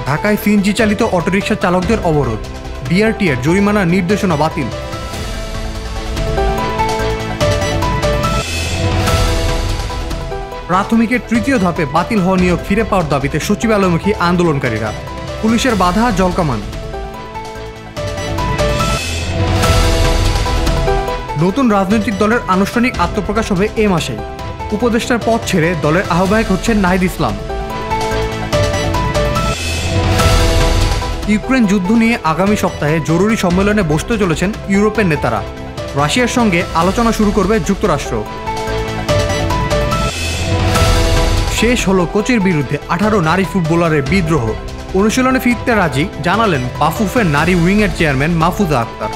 ঢাকায় সিএনজি চালিত অটোরিকশা চালকদের অবরোধ, বিআরটিএর জরিমানার নির্দেশনা বাতিল। প্রাথমিকের তৃতীয় ধাপে বাতিল হওয়া নিয়োগ ফিরে পাওয়ার দাবিতে সচিবালয়মুখী আন্দোলনকারীরা, পুলিশের বাধা জলকামান। নতুন রাজনৈতিক দলের আনুষ্ঠানিক আত্মপ্রকাশ হবে এ মাসে। উপদেষ্টার পদ ছেড়ে দলের আহ্বায়ক হচ্ছেন নাহিদ ইসলাম। ইউক্রেন যুদ্ধ নিয়ে আগামী সপ্তাহে জরুরি সম্মেলনে বসতে চলেছেন ইউরোপের নেতারা। রাশিয়ার সঙ্গে আলোচনা শুরু করবে যুক্তরাষ্ট্র। শেষ হলো কোচের বিরুদ্ধে 18 নারী ফুটবলারের বিদ্রোহ। অনুশীলনে ফিরতে রাজি জানালেন বাফুফের নারী উইংয়ের চেয়ারম্যান মাহফুজা আক্তার।